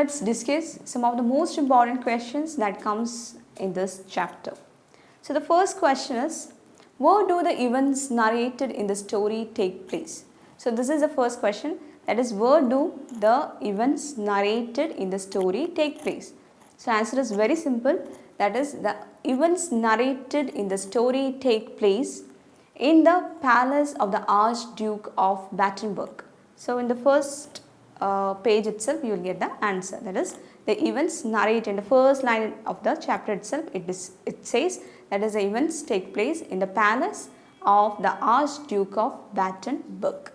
let's discuss some of the most important questions that comes in this chapter. So the first question is, where do the events narrated in the story take place? So this is the first question, that is, where do the events narrated in the story take place? So answer is very simple, that is, the events narrated in the story take place in the palace of the Archduke of Battenburg. So in the first page itself you will get the answer, that is, the events narrated in the first line of the chapter itself, it says that is, the events take place in the palace of the Archduke of Battenburg.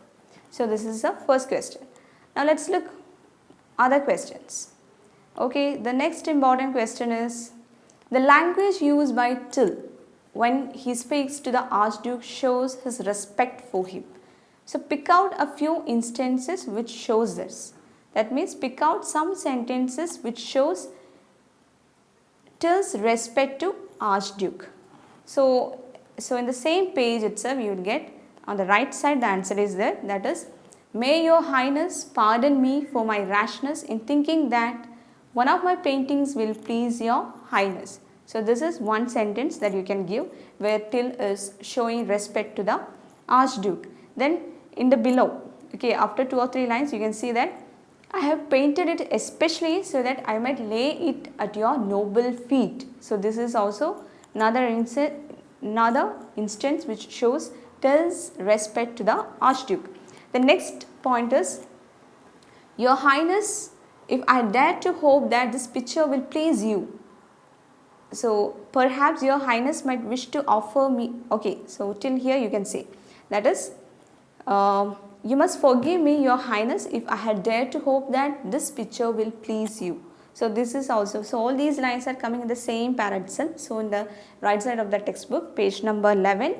So this is the first question. Now let's look other questions. Okay, the next important question is, the language used by Till when he speaks to the Archduke shows his respect for him. So pick out a few instances which shows this. That means pick out some sentences which shows Till's respect to Archduke. So in the same page itself you will get on the right side the answer is there, that is, may your highness pardon me for my rashness in thinking that one of my paintings will please your highness. So this is one sentence that you can give where Till is showing respect to the Archduke. Then in the below, okay, after 2 or 3 lines you can see that I have painted it especially so that I might lay it at your noble feet. So this is also another instance which shows Till's respect to the Archduke. The next point is, your highness, if I dare to hope that this picture will please you. So perhaps your highness might wish to offer me, okay, so till here you can say, that is, you must forgive me, your highness, if I had dared to hope that this picture will please you. So this is also, so all these lines are coming in the same para itself. So in the right side of the textbook, page number 11,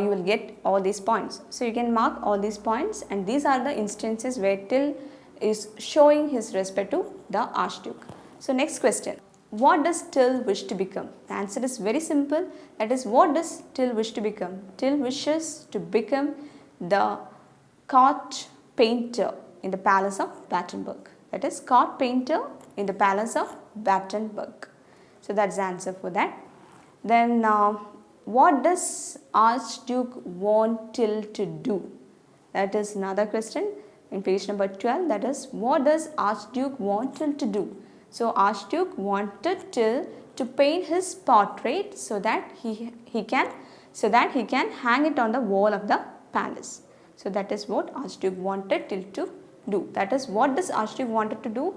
you will get all these points. So you can mark all these points, and these are the instances where Till is showing his respect to the Archduke. So next question, what does Till wish to become? The answer is very simple, that is, what does Till wish to become? Till wishes to become the court painter in the palace of Battenburg. That is, court painter in the palace of Battenburg. So that's the answer for that. Then what does Archduke want Till to do? That is another question in page number 12, that is, what does Archduke want Till to do? So Archduke wanted Till to paint his portrait so that he can hang it on the wall of the palace. So that is what Archduke wanted Till to do. That is, what does Archduke wanted to do?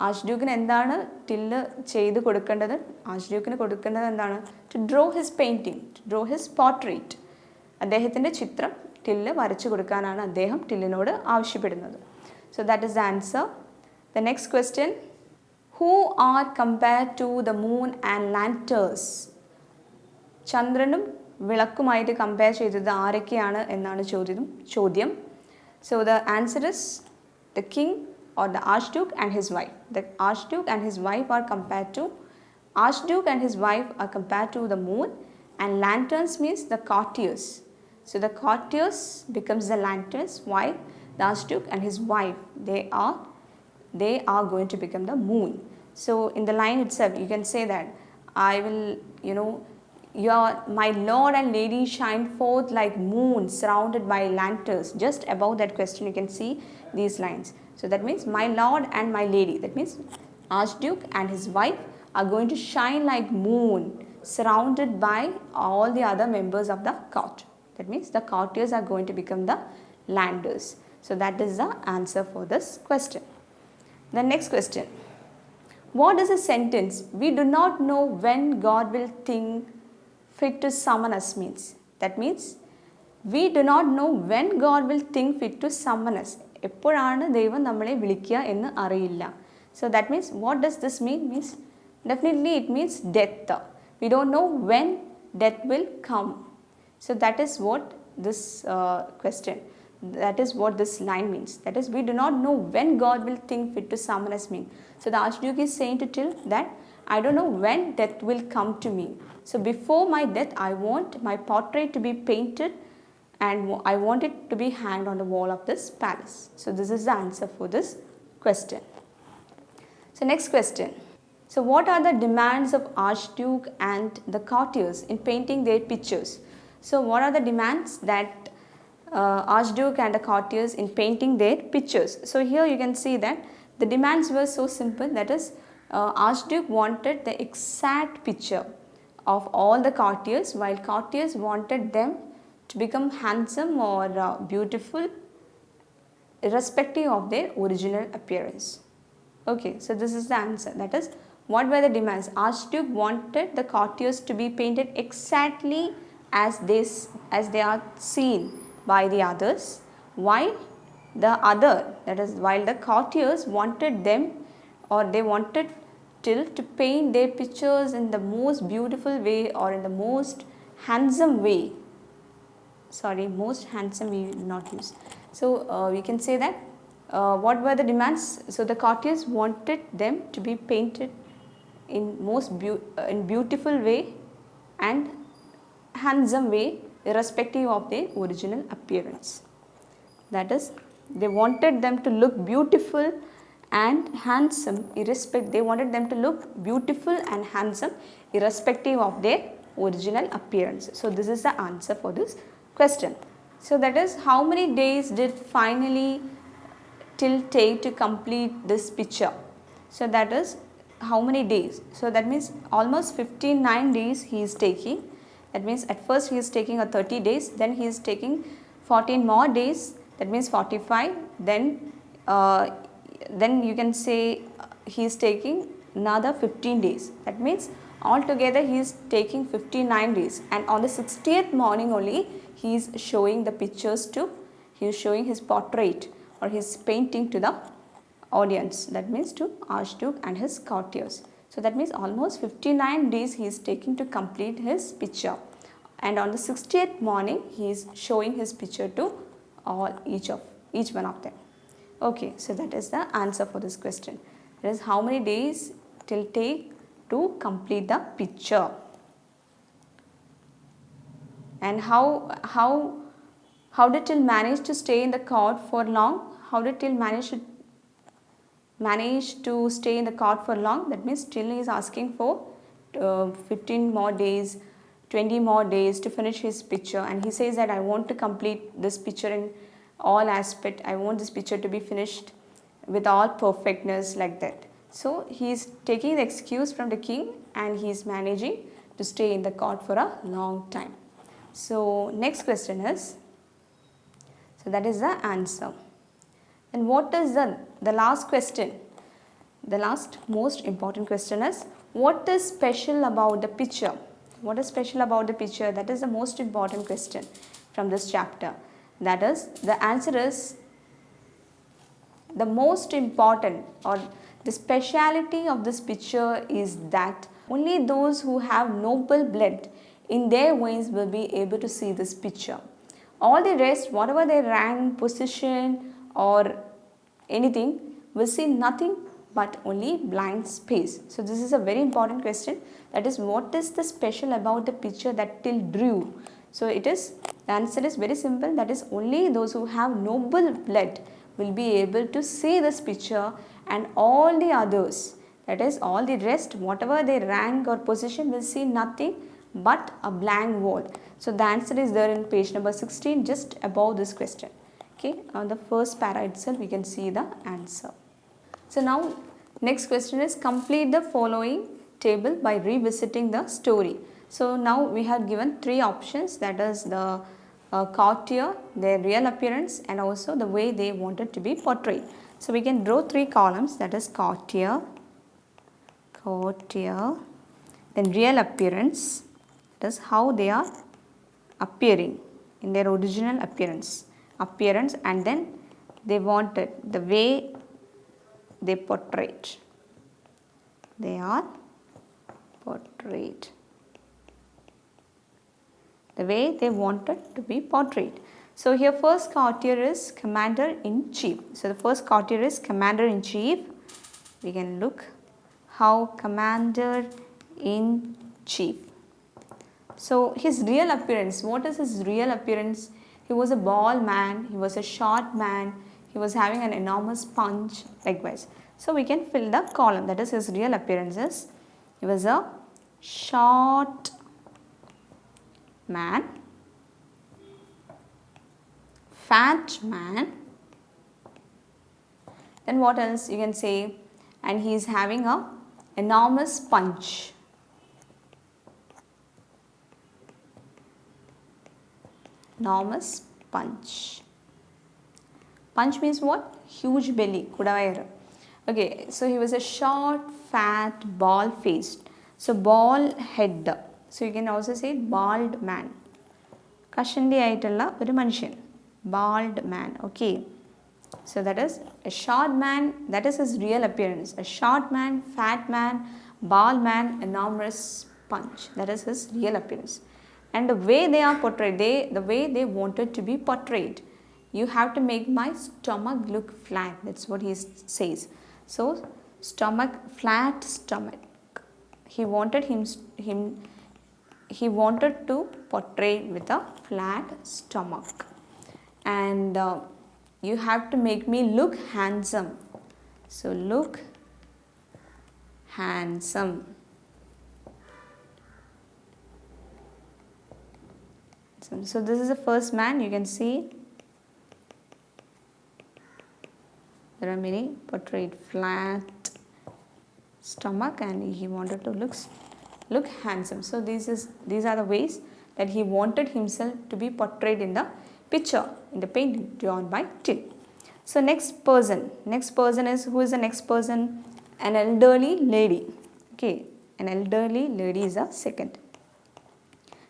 Archduke എന്താണ് Till ചെയ്തു കൊടുക്കേണ്ടത്? Archduke കൊടുക്കേണ്ടത് എന്താണ്? To draw his painting, to draw his portrait. അദ്ദേഹത്തിൻ്റെ ചിത്രം Till വരച്ചു കൊടുക്കാനാണ് അദ്ദേഹം Tillനോട് ആവശ്യപ്പെടുന്നത്. So that is the answer. The next question, who are compared to the moon and lanterns? ചന്ദ്രനും വിളക്കുമായിട്ട് കമ്പയർ ചെയ്തത് ആരൊക്കെയാണ് എന്നാണ് ചോദ്യം. So the answer is the king or the Archduke and his wife. The Archduke and his wife are compared to the moon, and lanterns means the courtiers. So the courtiers becomes the lanterns, while the Archduke and his wife, they are going to become the moon. So in the line itself you can say that I will, my lord and lady shine forth like moon surrounded by lanterns. Just above that question you can see these lines. So that means my lord and my lady, that means Archduke and his wife are going to shine like moon surrounded by all the other members of the court. That means the courtiers are going to become the landers. So that is the answer for this question. The next question, what is a sentence, we do not know when God will think fit to summon us means? That means we do not know when God will think fit to summon us. എപ്പോഴാണ് ദൈവം നമ്മളെ വിളിക്കുക എന്ന് അറിയില്ല. So that means, what does this mean? Means definitely it means death. We don't know when death will come. So that is what this question, that is what this line means. That is, we do not know when God will think fit to summon us mean. So the Archduke is saying to Till that I don't know when death will come to me. So before my death I want my portrait to be painted and I want it to be hanged on the wall of this palace. So this is the answer for this question. So So next question. So what are the demands of Archduke and the courtiers in painting their pictures? So what are the demands that Archduke and the courtiers in painting their pictures? So here you can see that the demands were so simple, that is Archduke wanted the exact picture of all the courtiers, while courtiers wanted them to become handsome or beautiful irrespective of their original appearance. Okay, so this is the answer, that is what were the demands? Archduke wanted the courtiers to be painted exactly as they are seen by the others, while while the courtiers wanted them, or they wanted to paint their pictures in the most beautiful way or in the most handsome way. Sorry, most handsome we will not use. So we can say that what were the demands? So the courtiers wanted them to be painted in beautiful way and handsome way irrespective of their original appearance. That is, they wanted them to look beautiful and handsome they wanted them to look beautiful and handsome irrespective of their original appearance. So this is the answer for this question. So that is, how many days did finally till take to complete this picture? So that is, how many days? So that means almost 59 days he is taking. That means at first he is taking a 30 days, then he is taking 14 more days, that means 45, then you can say he is taking another 15 days. That means altogether he is taking 59 days, and on the 60th morning only he is showing the pictures he is showing his portrait or his painting to the audience, that means to Archduke and his courtiers. So that means almost 59 days he is taking to complete his picture, and on the 60th morning he is showing his picture to each one of them. Okay, so that is the answer for this question. That is, how many days till take to complete the picture, and how did Till manage to stay in the court for long? How did Till manage to stay in the court for long? That means Till is asking for 15 more days, 20 more days to finish his picture, and he says that I want to complete this picture in all aspect. I want this picture to be finished with all perfectness, like that. So he is taking the excuse from the king, and he is managing to stay in the court for a long time. So next question is, so that is the answer. And what is the last question? The last most important question is, what is special about the picture? What is special about the picture? That is the most important question from this chapter. That is, the answer is, the most important or the speciality of this picture is that only those who have noble blood in their veins will be able to see this picture. All the rest, whatever their rank, position or anything, will see nothing but only blank space. So this is a very important question. That is, what is the special about the picture that Till drew? So the answer is very simple. That is, only those who have noble blood will be able to see this picture, and all the others, that is all the rest, whatever their rank or position, will see nothing but a blank wall. So the answer is there in page number 16, just above this question. Okay, on the first para itself we can see the answer. So now next question is, complete the following table by revisiting the story. So now we have given three options, that is the courtier, their real appearance, and also the way they wanted to be portrayed. So we can draw three columns, that is courtier, then real appearance, that is how they are appearing in their original appearance, and then they wanted the way they portrayed. They are portrayed the way they wanted to be portrayed. So here first courtier is commander-in-chief. So the first courtier is commander-in-chief. We can look how commander-in-chief. So his real appearance, what is his real appearance? He was a bald man, he was a short man, he was having an enormous punch, likewise. So we can fill the column, that is his real appearances. He was a short man, fat man. Then what else you can say? And he is having a enormous punch. Enormous punch. Punch means what? Huge belly, kudavayara. Okay, so he was a short, fat, bald-faced. So bald head. So you can also say bald man. Kashandi aayittulla oru manushan. Bald man. Okay. So that is a short man. That is his real appearance. A short man, fat man, bald man, enormous punch. That is his real appearance. And the way they are portrayed, the way they wanted to be portrayed, you have to make my stomach look flat. That's what he says. So stomach, flat stomach. He wanted he wanted to portray with a flat stomach. And you have to make me look handsome. So look handsome. So this is the first man. You can see there are many portrayed flat stomach, and he wanted to look handsome. So these are the ways that he wanted himself to be portrayed in the picture, in the painting drawn by Till. So next person is, who is the next person? An elderly lady. Okay, an elderly lady is a second.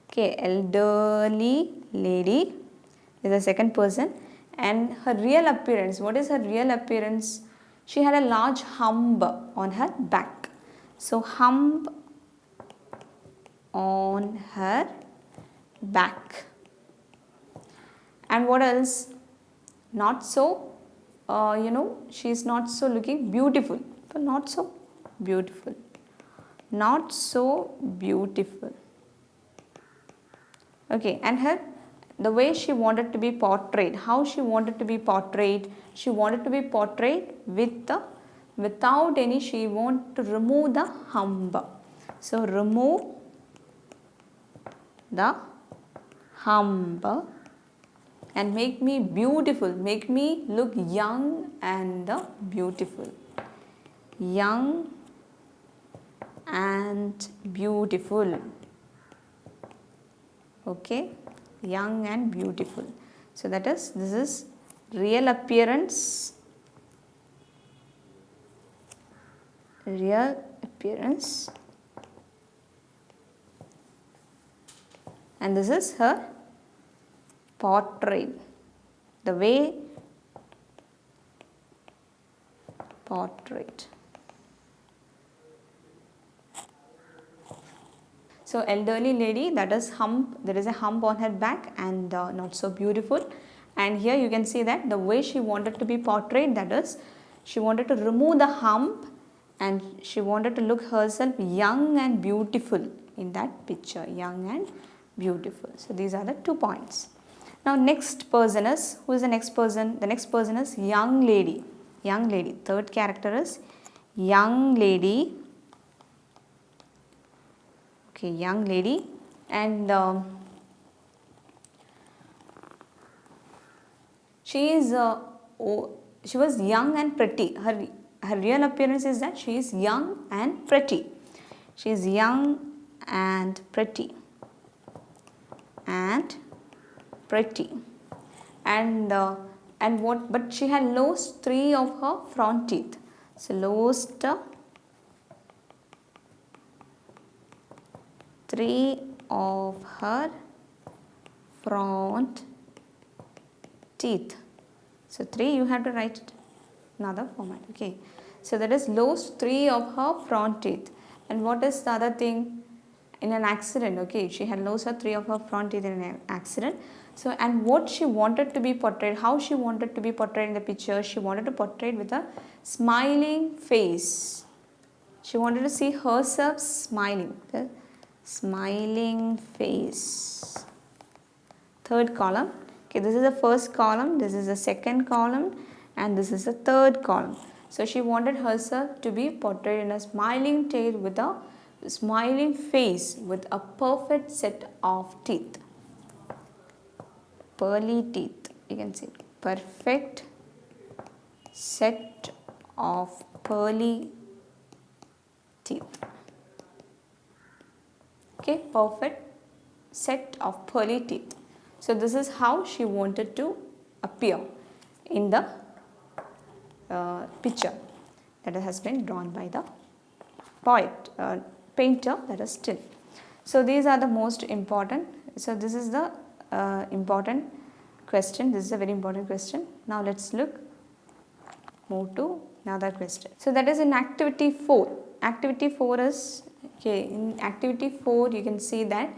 Okay, elderly lady is the second person, and her real appearance. What is her real appearance? She had a large hump on her back. So hump on her back. And what else? Not so, she is not so looking beautiful. But not so beautiful. Not so beautiful. Okay, and the way she wanted to be portrayed, how she wanted to be portrayed, she wanted to be portrayed without any, she wanted to remove the hump. So remove the hump and make me beautiful, make me look young and beautiful. Young and beautiful. Okay, young and beautiful. So this is real appearance. Real appearance. And this is her portrait. The way portrait. So elderly lady, that is hump, there is a hump on her back and not so beautiful. And here you can see that the way she wanted to be portrayed, that is, she wanted to remove the hump and she wanted to look herself young and beautiful in that picture, young and beautiful. So these are the 2 points. Now next person is, who is the next person? The next person is young lady. Young lady. Third character is young lady. Okay, young lady, and she was young and pretty. Her real appearance is that she is young and pretty. She is young and pretty. And pretty. But she had lost 3 of her front teeth. So lost 3 of her front teeth. So 3 you have to write it another format. Okay. So that is lost 3 of her front teeth. And what is the other thing? In an accident. Okay. She had lost her 3 of her front teeth in an accident. So, and what she wanted to be portrayed, how she wanted to be portrayed in the picture, she wanted to portray it with a smiling face. She wanted to see herself smiling. The smiling face. Third column. Okay, this is the first column, this is the second column, and this is the third column. So she wanted herself to be portrayed in a smiling tale with a smiling face with a perfect set of teeth. Pearly teeth, you can see perfect set of pearly teeth. Okay, perfect set of pearly teeth. So this is how she wanted to appear in the picture that has been drawn by the poet, painter, that is Till. So these are the most important. So this is the important question. This is a very important question. Now let's move to another question. So that is in activity 4. Activity 4 is, okay, in activity 4 you can see that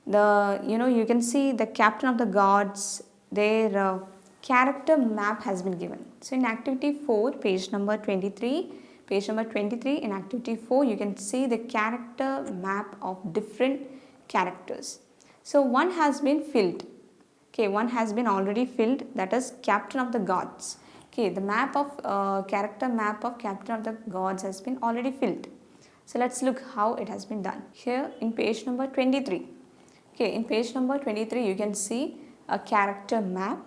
you can see the captain of the guards, their character map has been given. So in activity 4, page number 23 in activity 4, you can see the character map of different characters. So one has been filled. Okay, one has been already filled, that is captain of the guards. Okay, the map of character map of captain of the guards has been already filled. So let's look how it has been done. Here in page number 23. Okay, in page number 23 you can see a character map.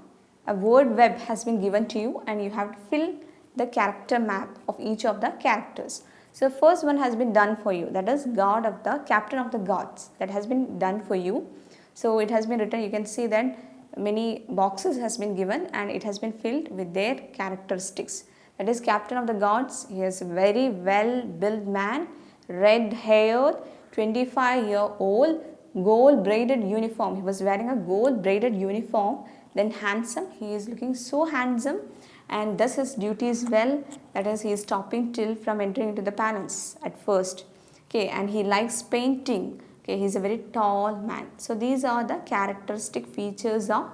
A word web has been given to you and you have to fill the character map of each of the characters. So first one has been done for you, that is guard of the captain of the guards, that has been done for you. So it has been written, you can see that many boxes has been given and it has been filled with their characteristics. That is captain of the guards, he is a very well built man, red hair, 25-year-old, gold braided uniform. He was wearing a gold braided uniform. Then handsome, he is looking so handsome and does his duties well, that is he is stopping Till from entering into the palace at first. Okay, and he likes painting. Okay, he is a very tall man. So these are the characteristic features of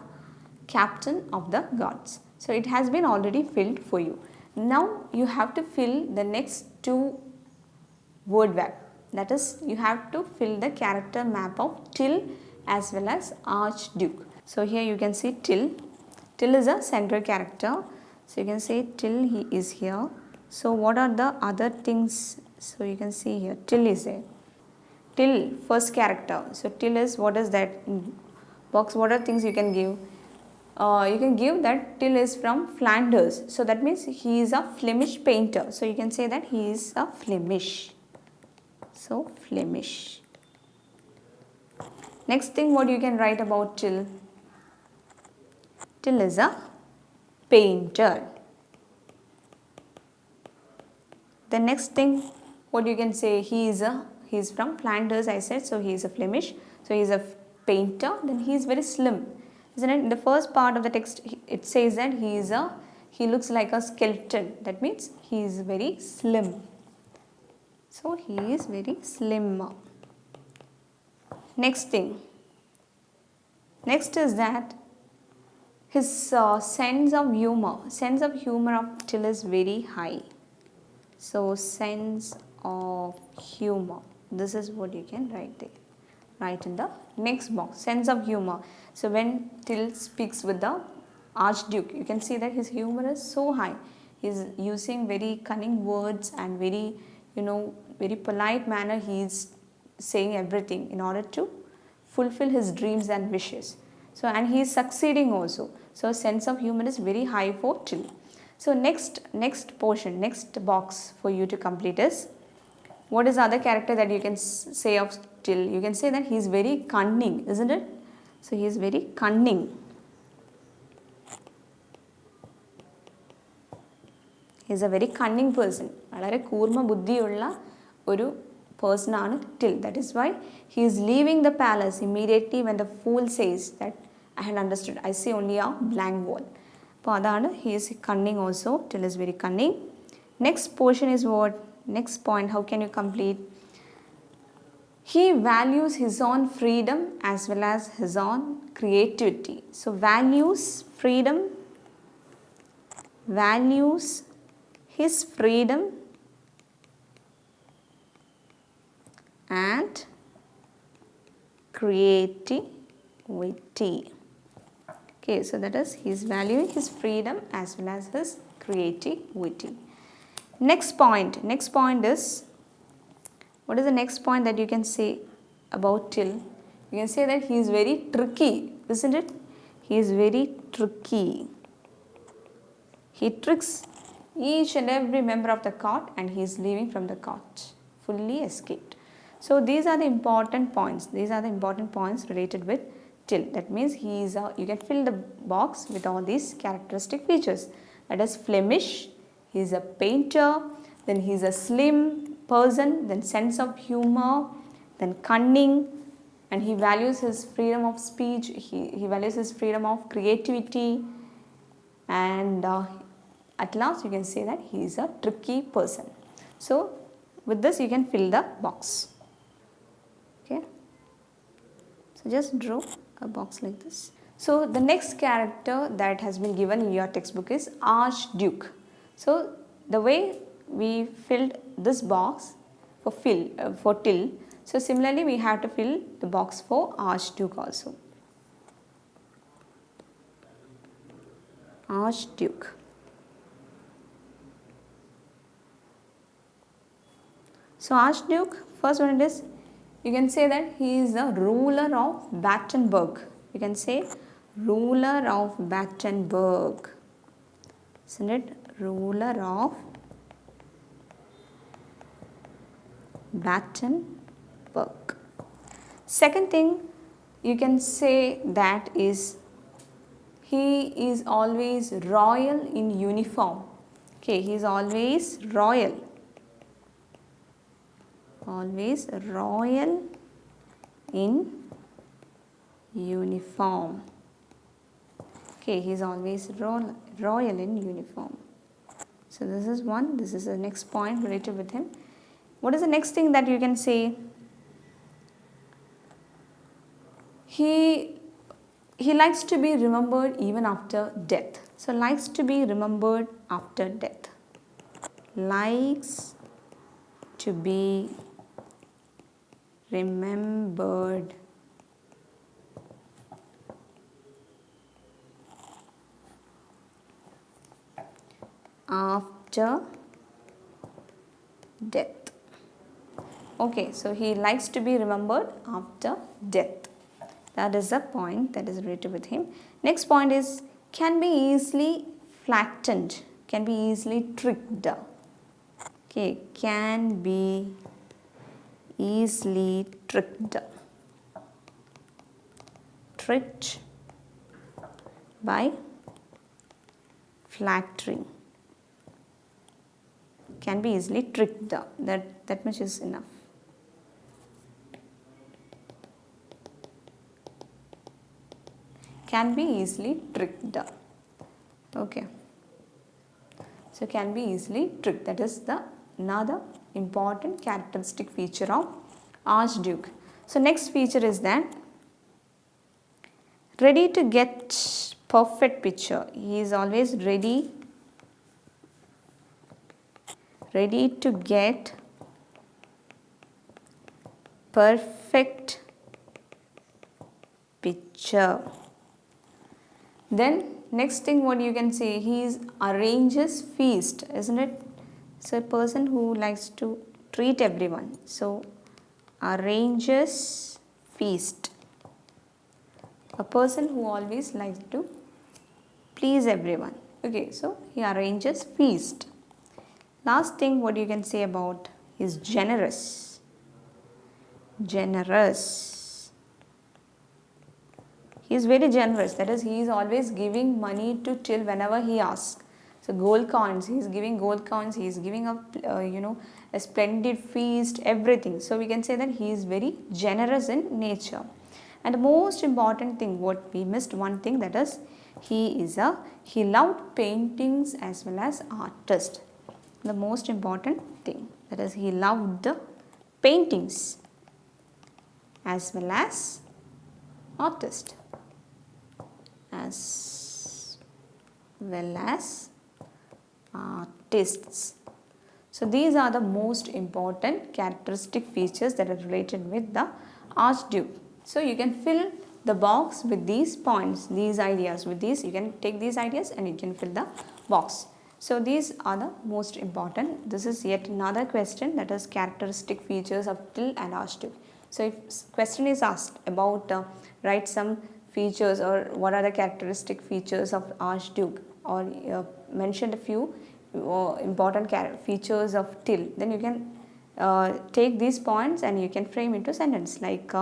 captain of the guards. So it has been already filled for you. Now you have to fill the next two word web. That is, you have to fill the character map of Till as well as Archduke. So here you can see Till. Till is a central character. So you can say Till, he is here. So what are the other things? So you can see here Till is there. Till, first character. So Till is, what is that box? What are things you can give? You can give that Till is from Flanders. So that means he is a Flemish painter. So you can say that he is a Flemish. So Flemish. Next thing what you can write about Till. Till is a painter. The next thing what you can say, he is from Flanders, I said, so he is a Flemish. So he is a painter. Then he is very slim, isn't it? In the first part of the text it says that he looks like a skeleton. That means he is very slim. So he is very slim. Next thing. Next is that his sense of humor of Till is very high. So sense of humor. This is what you can write there. Write in the next box. Sense of humor. So when Till speaks with the Archduke, you can see that his humor is so high. He is using very cunning words and very, very polite manner. He is saying everything in order to fulfill his dreams and wishes. So and he is succeeding also. So sense of humor is very high for Till. So next portion, next box for you to complete is, what is the other character that you can say of Till? You can say that he is very cunning, isn't it? So he is very cunning. He is a very cunning person. വളരെ കൂർമ്മ ബുദ്ധിയുള്ള ഒരു person ആണ് Till. That is why he is leaving the palace immediately when the fool says that I had understood. I see only a blank wall. അപ്പോൾ അതാണ്, he is cunning also. Till is very cunning. Next portion is what? Next point, how can you complete? He values his own freedom as well as his own creativity. So values freedom, values his freedom and creativity. Okay, so that is, he is valuing his freedom as well as his creativity. Next point is, what is the next point that you can say about Till? You can say that he is very tricky, isn't it? He is very tricky. He tricks each and every member of the court and he is leaving from the court, fully escaped. So these are the important points. These are the important points related with Till. That means he is you can fill the box with all these characteristic features. That is Flemish, he is a painter, then he is a slim person, then sense of humor, then cunning, and he values his freedom of speech, he values his freedom of creativity, and at last you can say that he is a tricky person. So with this you can fill the box. Okay. So just draw a box like this. So the next character that has been given in your textbook is Archduke. So the way we filled this box for Till, so similarly we have to fill the box for Archduke also. Archduke. So Archduke, first one is, you can say that he is the ruler of Battenburg. You can say ruler of Battenburg. Isn't it? Ruler of Battenburg. Second thing you can say that is, he is always royal in uniform. Okay, he is always royal. Always royal in uniform. Okay, he is always royal in uniform. So this is one. This is the next point related with him. What is the next thing that you can say? He likes to be remembered even after death. So likes to be remembered after death. Likes to be remembered after death. Okay, so he likes to be remembered after death. That is the point that is related with him. Next point is, can be easily flattened, can be easily tricked. Okay, can be easily tricked. Tricked by flattering. Can be easily tricked. That much is enough. Can be easily tricked. Okay. So can be easily tricked. That is the another important characteristic feature of Archduke. So next feature is that ready to get perfect picture. He is always ready to get perfect picture. Then next thing what you can say, he arranges feast, isn't it? So a person who likes to treat everyone. So arranges feast. A person who always likes to please everyone. Okay, so he arranges feast. Last thing what you can say about is generous. Generous. He is very generous. That is, he is always giving money to Till whenever he asks. So gold coins, he is giving gold coins. He is giving a splendid feast, everything. So we can say that he is very generous in nature. And the most important thing, what we missed one thing, that is, he loved paintings as well as artist. The most important thing, that is, he loved the paintings as well as artist. As well as artists. So these are the most important characteristic features that are related with the Archduke. So you can fill the box with these points, these ideas. With these, you can take these ideas and you can fill the box. So these are the most important. This is yet another question, that is characteristic features of till and Archduke. So if question is asked about write some features or what are the characteristic features of Archduke, or mention a few important features of till, then you can take these points and you can frame into sentence like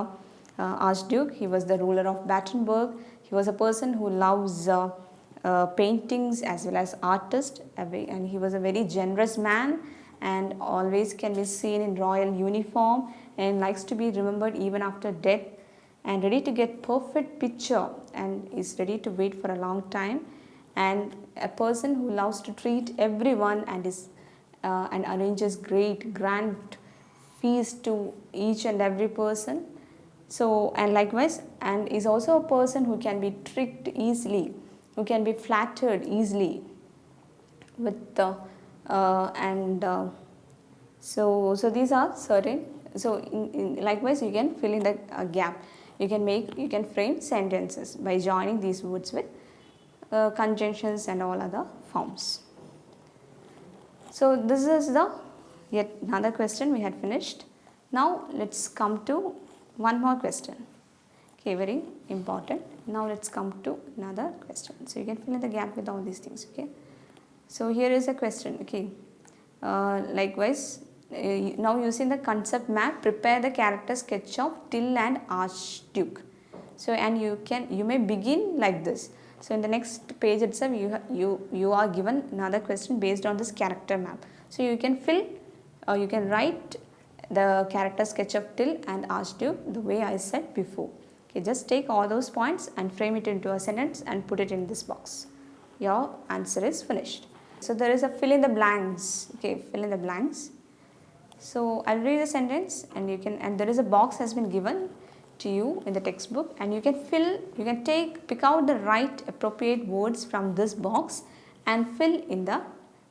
Archduke, he was the ruler of Battenburg, he was a person who loves paintings as well as artist, and he was a very generous man and always can be seen in royal uniform and likes to be remembered even after death, and ready to get perfect picture and is ready to wait for a long time, and a person who loves to treat everyone and is and arranges great grand feast to each and every person. So, and likewise, and is also a person who can be tricked easily, who can be flattered easily with the so these are certain. So likewise you can fill in the gap. You can frame sentences by joining these words with conjunctions and all other forms. So this is the yet another question we had finished. Now let's come to one more question. Okay, very important. Now let's come to another question. So you can fill in the gap with all these things. Okay. So here is a question. Okay. Likewise, now using the concept map, prepare the character sketch of till and Archduke. So and you may begin like this. So in the next page itself, you are given another question based on this character map. So you can fill or you can write the character sketch of till and Archduke the way I said before. Okay, just take all those points and frame it into a sentence and put it in this box. Your answer is finished. So there is a fill in the blanks. Okay, fill in the blanks. So I'll read the sentence and there is a box has been given to you in the textbook, and you can pick out the right appropriate words from this box and fill in the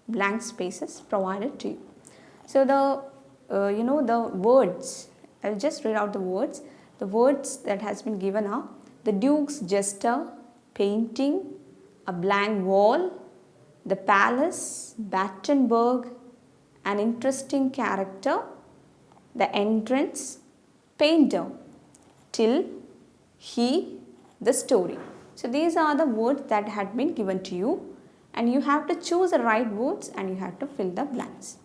blank spaces provided to you. So the words, I'll just read out the words. The words that has been given are the Duke's jester, painting, a blank wall, the palace, Battenburg, an interesting character, the entrance, painter, till, he, the story. So these are the words that had been given to you, and you have to choose the right words and you have to fill the blanks.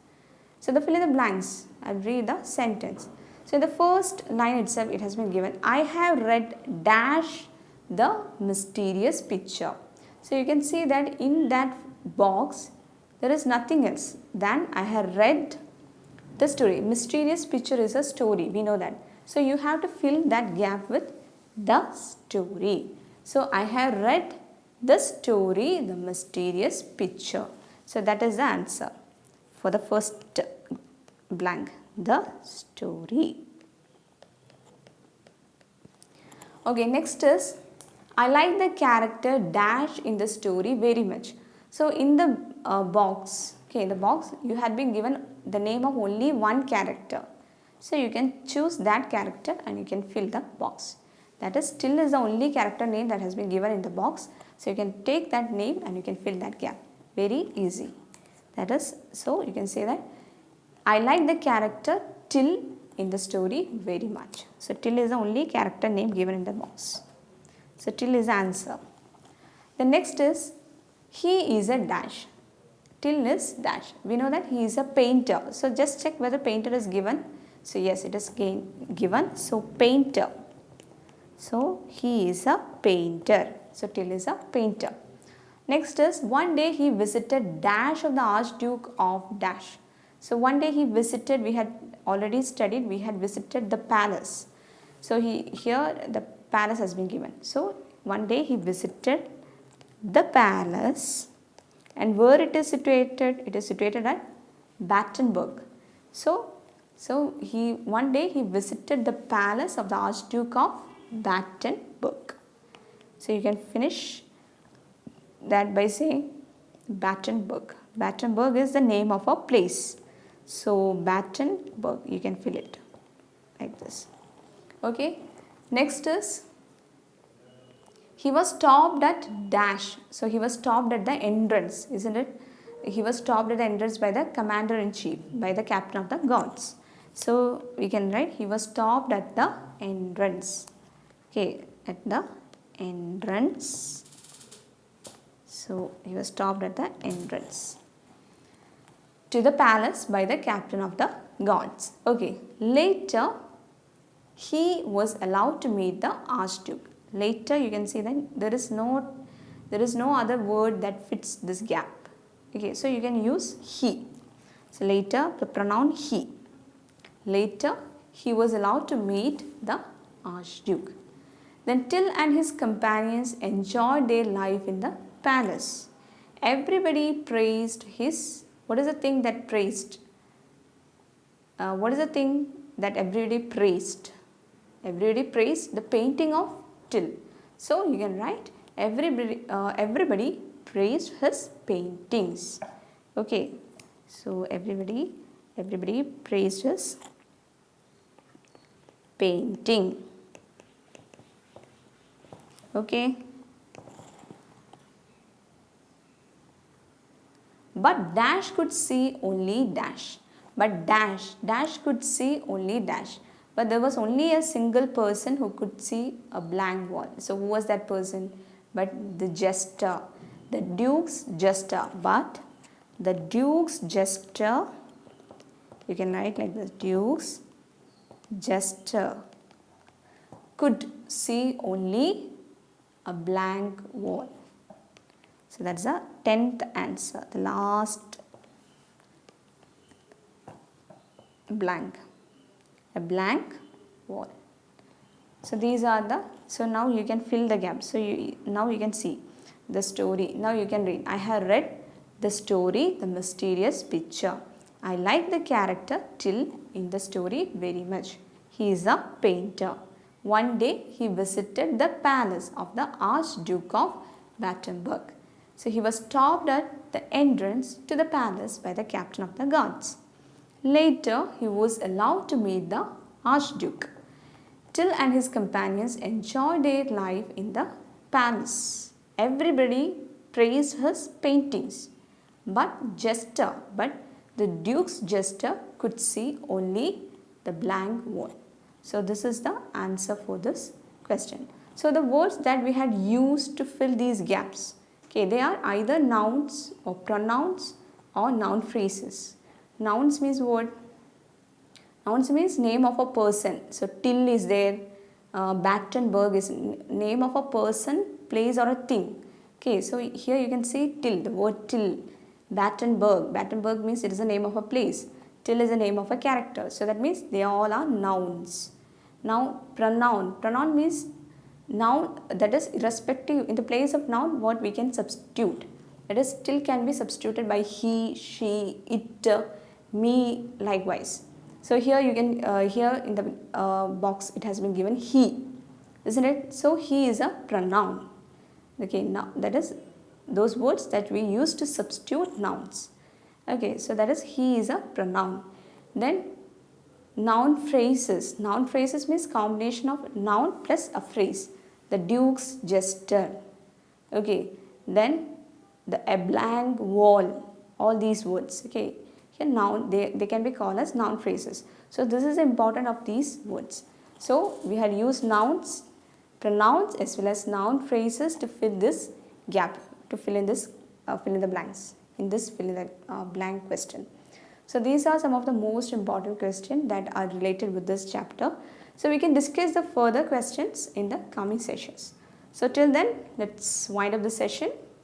So the fill in the blanks, I'll read the sentence. So in the first line itself it has been given, I have read dash the mysterious picture. So you can see that in that box there is nothing else than I have read the story. Mysterious picture is a story, we know that. So you have to fill that gap with the story. So I have read the story, the mysterious picture. So that is the answer for the first blank, the story. Okay, next is I like the character dash in the story very much. So in the box, okay, in the box you had been given the name of only one character. So you can choose that character and you can fill the box. That is, till is the only character name that has been given in the box. So you can take that name and you can fill that gap. Very easy. That is, so you can say that I like the character till in the story very much. So till is the only character name given in the box. So till is the answer. The next is he is a dash. Till is dash. We know that he is a painter. So just check whether painter is given. So yes, it is given. So painter. So he is a painter. So till is a painter. Next is one day he visited dash of the Archduke of dash. So one day he visited, we had already studied, we had visited the palace. So here the palace has been given. So one day he visited the palace, and where it is situated? It is situated at Battenburg. So one day he visited the palace of the Archduke of Battenburg. So you can finish that by saying Battenburg. Battenburg is the name of a place. So Battenburg, you can fill it like this. Okay. Next is he was stopped at dash. So he was stopped at the entrance, isn't it? he was stopped at the entrance by the commander-in-chief, by the captain of the guards. So we can write he was stopped at the entrance. Okay, at the entrance. So he was stopped at the entrance to the palace by the captain of the guards. Okay, later he was allowed to meet the Archduke. Later you can see that there is no other word that fits this gap. Okay, so you can use he. So later the pronoun he. Later he was allowed to meet the Archduke. Then Till and his companions enjoyed their life in the palace. Everybody praised his. What is the thing that praised? What is the thing that everybody praised? Everybody praised the painting of Till. So you can write everybody praised his paintings. Okay, so everybody praised his painting. Okay, but dash could see only dash. But dash could see only dash. But there was only a single person who could see a blank wall. So who was that person? But the jester, the duke's jester. But the duke's jester, you can write like this, duke's jester could see only a blank wall. So that's the 10th answer, the last blank, a blank wall. So these are the, so now you can fill the gaps. So now you can see the story. Now you can read. I have read the story, The Mysterious Picture. I like the character Till in the story very much. He is a painter. One day he visited the palace of the Archduke of Battenburg. So he was stopped at the entrance to the palace by the captain of the guards. Later he was allowed to meet the Archduke. Till and his companions enjoyed their life in the palace. Everybody praised his paintings. But the duke's jester could see only the blank wall. So this is the answer for this question. So the words that we had used to fill these gaps, okay, they are either nouns or pronouns or noun phrases. Nouns means what? Nouns means name of a person. So Till is there. Battenburg is name of a person, place or a thing. Okay, so here you can see Till, the word Till. Battenburg. Battenburg means it is the name of a place. Till is the name of a character. So that means they all are nouns. Now pronoun. Pronoun means noun that is irrespective. In the place of noun, what we can substitute. That is, Till can be substituted by he, she, it, me, likewise. So here you can, here in the box it has been given he, isn't it? So he is a pronoun. Okay, now that is those words that we use to substitute nouns. Okay, so that is he is a pronoun. Then noun phrases. Noun phrases means combination of noun plus a phrase. The duke's jester. Okay, then a blank wall. All these words. Okay, here noun they can be called as noun phrases. So this is important of these words. So we had used nouns, pronouns as well as noun phrases to fill this gap, to fill in this fill in the blanks. In this fill in the blank question. So these are some of the most important questions that are related with this chapter. So we can discuss the further questions in the coming sessions. So till then, let's wind up the session.